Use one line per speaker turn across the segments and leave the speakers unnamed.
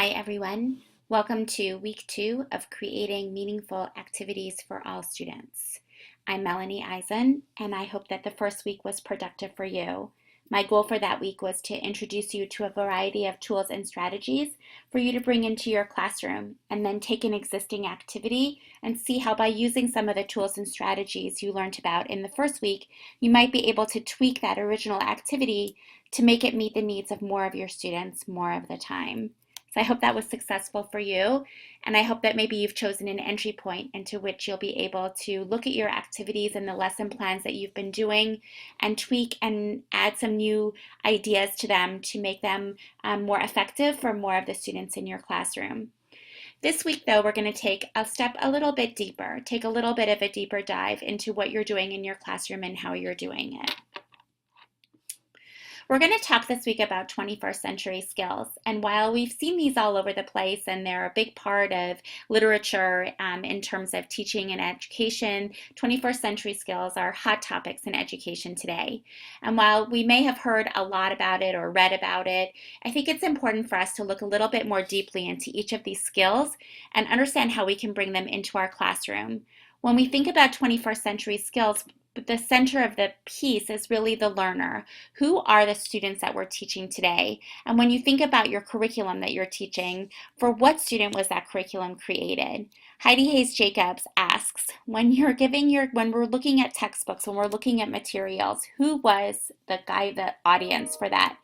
Hi everyone, welcome to week 2 of creating meaningful activities for all students. I'm Melanie Eisen and I hope that the first week was productive for you. My goal for that week was to introduce you to a variety of tools and strategies for you to bring into your classroom and then take an existing activity and see how by using some of the tools and strategies you learned about in the first week, you might be able to tweak that original activity to make it meet the needs of more of your students more of the time. So I hope that was successful for you, and I hope that maybe you've chosen an entry point into which you'll be able to look at your activities and the lesson plans that you've been doing and tweak and add some new ideas to them to make them more effective for more of the students in your classroom. This week, though, we're going to take a step a little bit deeper, take a little bit of a deeper dive into what you're doing in your classroom and how you're doing it. We're going to talk this week about 21st century skills, and while we've seen these all over the place and they're a big part of literature in terms of teaching and education, 21st century skills are hot topics in education today. And while we may have heard a lot about it or read about it, I think it's important for us to look a little bit more deeply into each of these skills and understand how we can bring them into our classroom. When we think about 21st century skills, the center of the piece is really the learner. Who are the students that we're teaching today? And when you think about your curriculum that you're teaching, for what student was that curriculum created? Heidi Hayes Jacobs asks, when we're looking at textbooks, when we're looking at materials, who was the audience for that?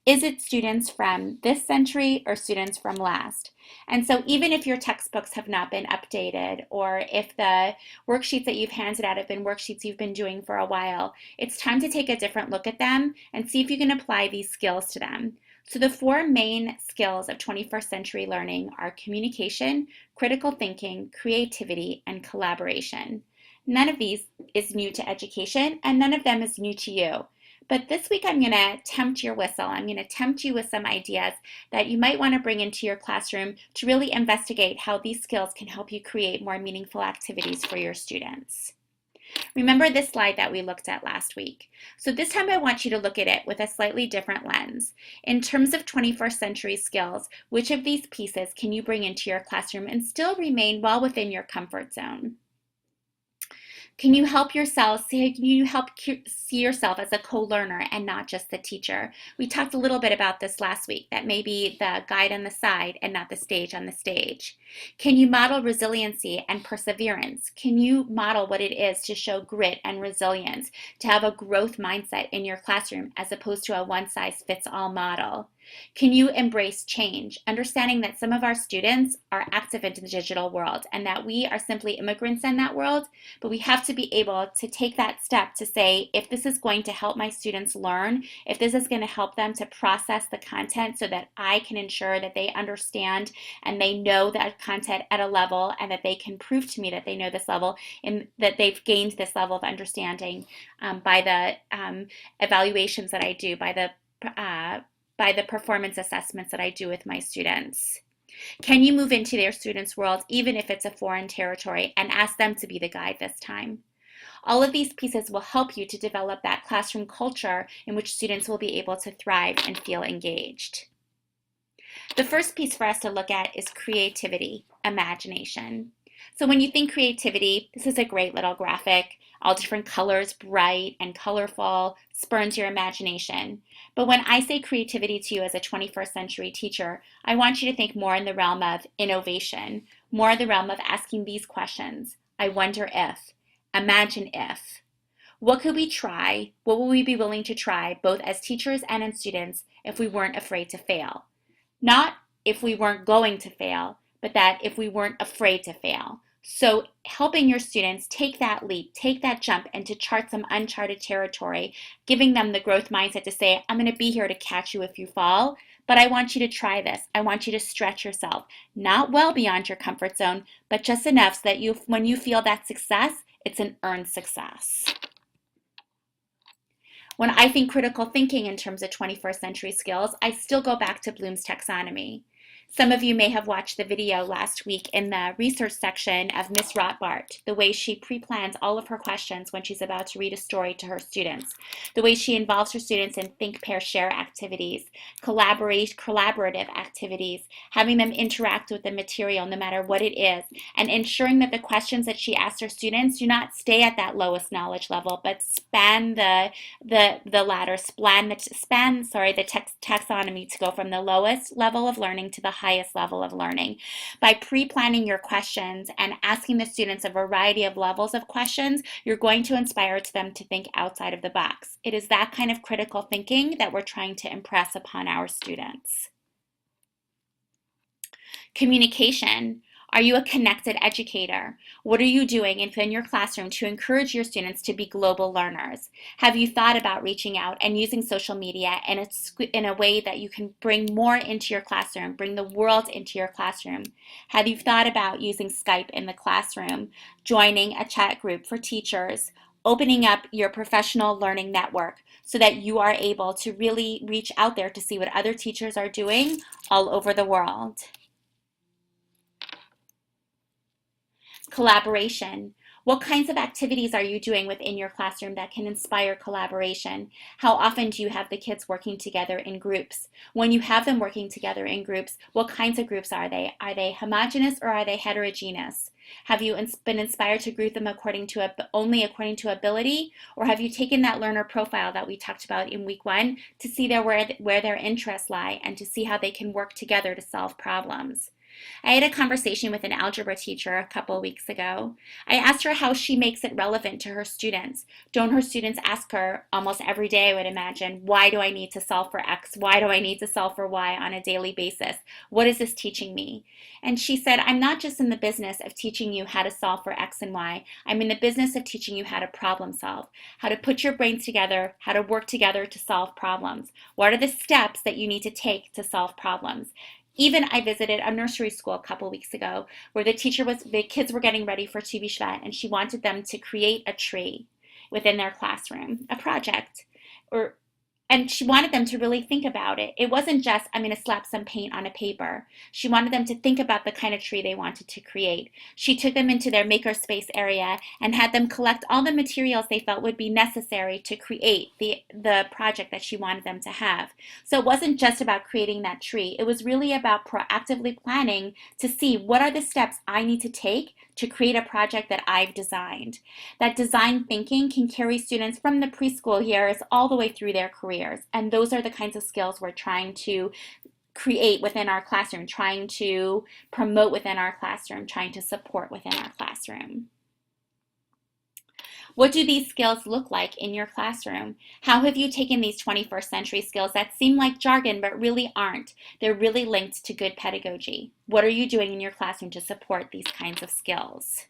Is it students from this century or students from last? And so even if your textbooks have not been updated, or if the worksheets that you've handed out have been worksheets you've been doing for a while, it's time to take a different look at them and see if you can apply these skills to them. So the 4 main skills of 21st century learning are communication, critical thinking, creativity, and collaboration. None of these is new to education, and none of them is new to you. But this week I'm going to tempt your whistle. I'm going to tempt you with some ideas that you might want to bring into your classroom to really investigate how these skills can help you create more meaningful activities for your students. Remember this slide that we looked at last week. So this time I want you to look at it with a slightly different lens. In terms of 21st century skills, which of these pieces can you bring into your classroom and still remain well within your comfort zone? Can you help see yourself as a co-learner and not just the teacher? We talked a little bit about this last week, that maybe the guide on the side and not the stage on the stage. Can you model resiliency and perseverance? Can you model what it is to show grit and resilience, to have a growth mindset in your classroom as opposed to a one-size-fits-all model? Can you embrace change, understanding that some of our students are active in the digital world and that we are simply immigrants in that world, but we have to be able to take that step to say, if this is going to help my students learn, if this is going to help them to process the content so that I can ensure that they understand and they know that content at a level and that they can prove to me that they know this level and that they've gained this level of understanding by the evaluations that I do, by the performance assessments that I do with my students. Can you move into their students' world, even if it's a foreign territory, and ask them to be the guide this time? All of these pieces will help you to develop that classroom culture in which students will be able to thrive and feel engaged. The first piece for us to look at is creativity, imagination. So when you think creativity, this is a great little graphic. All different colors, bright and colorful, spurns your imagination. But when I say creativity to you as a 21st century teacher, I want you to think more in the realm of innovation, more in the realm of asking these questions. I wonder if, imagine if. What could we try? What would we be willing to try, both as teachers and as students, if we weren't afraid to fail? Not if we weren't going to fail, but that if we weren't afraid to fail. So helping your students take that leap, take that jump, and to chart some uncharted territory, giving them the growth mindset to say, I'm going to be here to catch you if you fall, but I want you to try this. I want you to stretch yourself, not well beyond your comfort zone, but just enough so that when you feel that success, it's an earned success. When I think critical thinking in terms of 21st century skills, I still go back to Bloom's taxonomy. Some of you may have watched the video last week in the research section of Miss Rothbart, the way she pre-plans all of her questions when she's about to read a story to her students, the way she involves her students in think, pair, share activities, collaborative activities, having them interact with the material no matter what it is, and ensuring that the questions that she asks her students do not stay at that lowest knowledge level, but span the ladder, span the taxonomy to go from the lowest level of learning to the highest level of learning. By pre-planning your questions and asking the students a variety of levels of questions, you're going to inspire them to think outside of the box. It is that kind of critical thinking that we're trying to impress upon our students. Communication. Are you a connected educator? What are you doing within your classroom to encourage your students to be global learners? Have you thought about reaching out and using social media in a way that you can bring more into your classroom, bring the world into your classroom? Have you thought about using Skype in the classroom, joining a chat group for teachers, opening up your professional learning network so that you are able to really reach out there to see what other teachers are doing all over the world? Collaboration. What kinds of activities are you doing within your classroom that can inspire collaboration? How often do you have the kids working together in groups? When you have them working together in groups, what kinds of groups are they? Are they homogeneous or are they heterogeneous? Have you been inspired to group them only according to ability? Or have you taken that learner profile that we talked about in week 1 to see where their interests lie and to see how they can work together to solve problems? I had a conversation with an algebra teacher a couple weeks ago. I asked her how she makes it relevant to her students. Don't her students ask her almost every day, I would imagine, why do I need to solve for X? Why do I need to solve for Y on a daily basis? What is this teaching me? And she said, I'm not just in the business of teaching you how to solve for X and Y. I'm in the business of teaching you how to problem solve, how to put your brains together, how to work together to solve problems. What are the steps that you need to take to solve problems? Even I visited a nursery school a couple weeks ago where the kids were getting ready for Tu B'Shvat, and she wanted them to create a tree within their classroom, a project, and she wanted them to really think about it. It wasn't just, I'm going to slap some paint on a paper. She wanted them to think about the kind of tree they wanted to create. She took them into their makerspace area and had them collect all the materials they felt would be necessary to create the project that she wanted them to have. So it wasn't just about creating that tree. It was really about proactively planning to see what are the steps I need to take to create a project that I've designed. That design thinking can carry students from the preschool years all the way through their careers. And those are the kinds of skills we're trying to create within our classroom, trying to promote within our classroom, trying to support within our classroom. What do these skills look like in your classroom? How have you taken these 21st century skills that seem like jargon but really aren't? They're really linked to good pedagogy. What are you doing in your classroom to support these kinds of skills?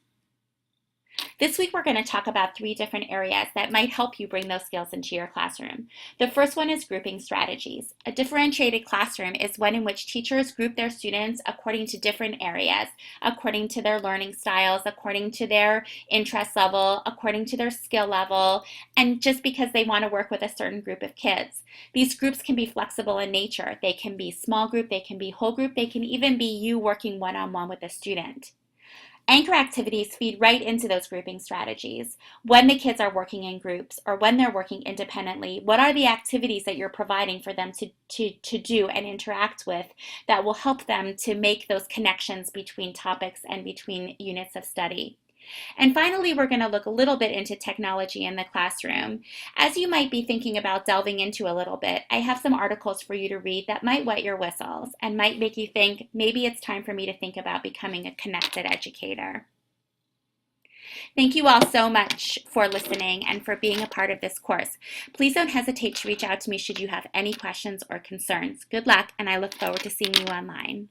This week we're going to talk about 3 different areas that might help you bring those skills into your classroom. The first one is grouping strategies. A differentiated classroom is one in which teachers group their students according to different areas, according to their learning styles, according to their interest level, according to their skill level, and just because they want to work with a certain group of kids. These groups can be flexible in nature. They can be small group, they can be whole group, they can even be you working one-on-one with a student. Anchor activities feed right into those grouping strategies. When the kids are working in groups or when they're working independently, what are the activities that you're providing for them to do and interact with that will help them to make those connections between topics and between units of study? And finally, we're going to look a little bit into technology in the classroom. As you might be thinking about delving into a little bit, I have some articles for you to read that might wet your whistles and might make you think, maybe it's time for me to think about becoming a connected educator. Thank you all so much for listening and for being a part of this course. Please don't hesitate to reach out to me should you have any questions or concerns. Good luck, and I look forward to seeing you online.